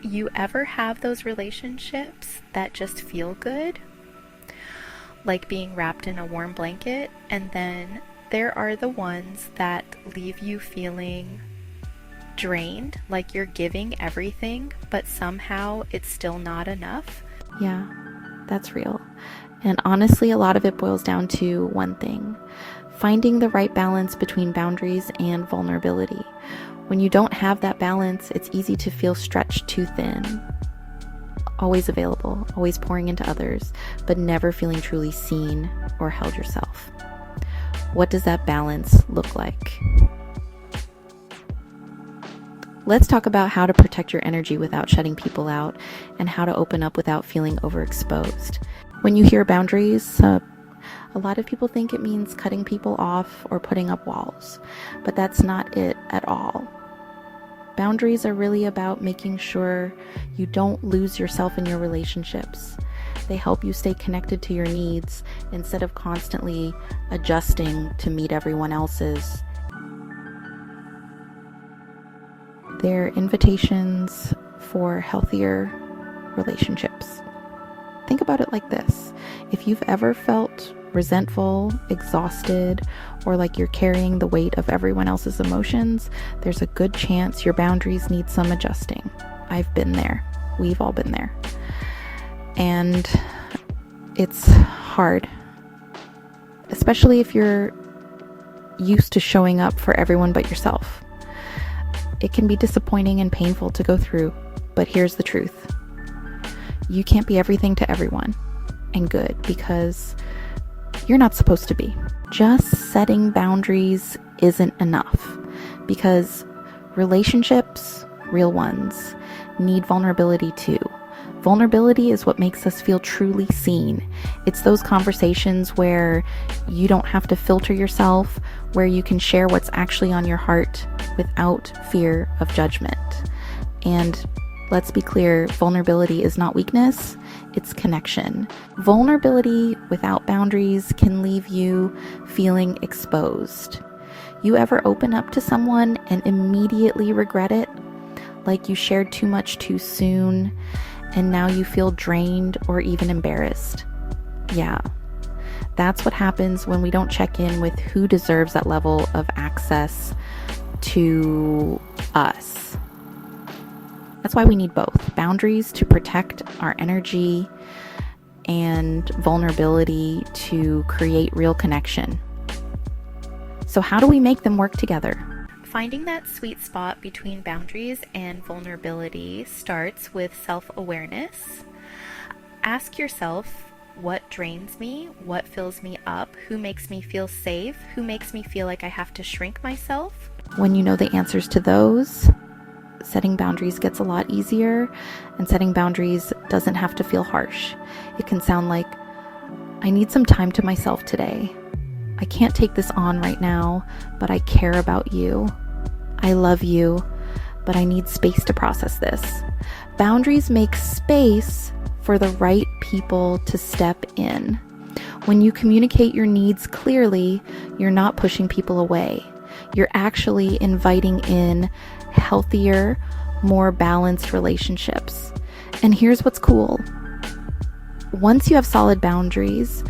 You ever have those relationships that just feel good? Like being wrapped in a warm blanket, and then there are the ones that leave you feeling drained, like you're giving everything, but somehow it's still not enough. Yeah, that's real. And honestly, a lot of it boils down to one thing: finding the right balance between boundaries and vulnerability. When you don't have that balance, it's easy to feel stretched too thin. Always available, always pouring into others, but never feeling truly seen or held yourself. What does that balance look like? Let's talk about how to protect your energy without shutting people out, and how to open up without feeling overexposed. When you hear boundaries, a lot of people think it means cutting people off or putting up walls, but that's not it at all. Boundaries are really about making sure you don't lose yourself in your relationships. They help you stay connected to your needs instead of constantly adjusting to meet everyone else's. They're invitations for healthier relationships. Think about it like this: if you've ever felt resentful, exhausted, or like you're carrying the weight of everyone else's emotions, there's a good chance your boundaries need some adjusting. I've been there. We've all been there. And it's hard, especially if you're used to showing up for everyone but yourself. It can be disappointing and painful to go through, but here's the truth: you can't be everything to everyone, and good, because you're not supposed to be. Just setting boundaries isn't enough, because relationships, real ones, need vulnerability too. Vulnerability is what makes us feel truly seen. It's those conversations where you don't have to filter yourself, where you can share what's actually on your heart without fear of judgment. And let's be clear, vulnerability is not weakness, it's connection. Vulnerability without boundaries can leave you feeling exposed. You ever open up to someone and immediately regret it? Like you shared too much too soon, and now you feel drained or even embarrassed? Yeah, that's what happens when we don't check in with who deserves that level of access to us. That's why we need both: boundaries to protect our energy and vulnerability to create real connection. So how do we make them work together? Finding that sweet spot between boundaries and vulnerability starts with self-awareness. Ask yourself, what drains me? What fills me up? Who makes me feel safe? Who makes me feel like I have to shrink myself? When you know the answers to those, setting boundaries gets a lot easier, and setting boundaries doesn't have to feel harsh. It can sound like, I need some time to myself today. I can't take this on right now, but I care about you. I love you, but I need space to process this. Boundaries make space for the right people to step in. When you communicate your needs clearly, you're not pushing people away. You're actually inviting in healthier, more balanced relationships. And here's what's cool: once you have solid boundaries,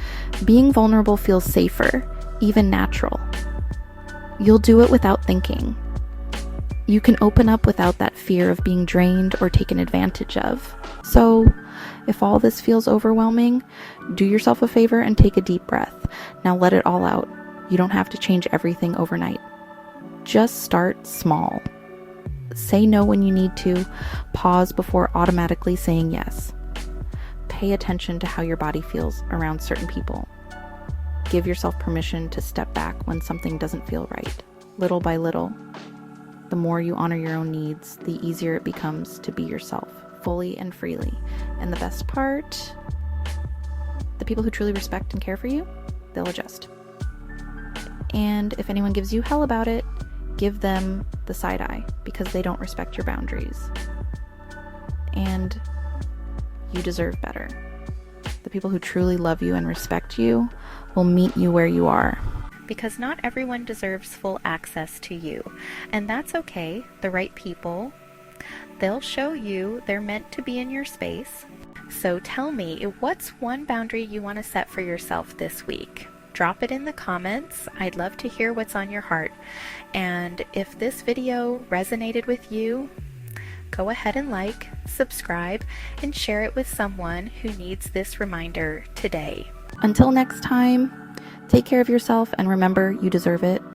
being vulnerable feels safer, even natural. You'll do it without thinking. You can open up without that fear of being drained or taken advantage of. So, if all this feels overwhelming, do yourself a favor and take a deep breath. Now let it all out. You don't have to change everything overnight. Just start small. Say no when you need to. Pause before automatically saying yes. Pay attention to how your body feels around certain people. Give yourself permission to step back when something doesn't feel right. Little by little, the more you honor your own needs, the easier it becomes to be yourself, fully and freely. And the best part, the people who truly respect and care for you, they'll adjust. And if anyone gives you hell about it, give them the side eye, because they don't respect your boundaries. And you deserve better. The people who truly love you and respect you will meet you where you are. Because not everyone deserves full access to you, and that's okay. The right people They'll show you they're meant to be in your space. So tell me, what's one boundary you want to set for yourself this week? Drop it in the comments. I'd love to hear what's on your heart. And if this video resonated with you, go ahead and like, subscribe, and share it with someone who needs this reminder today. Until next time, take care of yourself and remember you deserve it.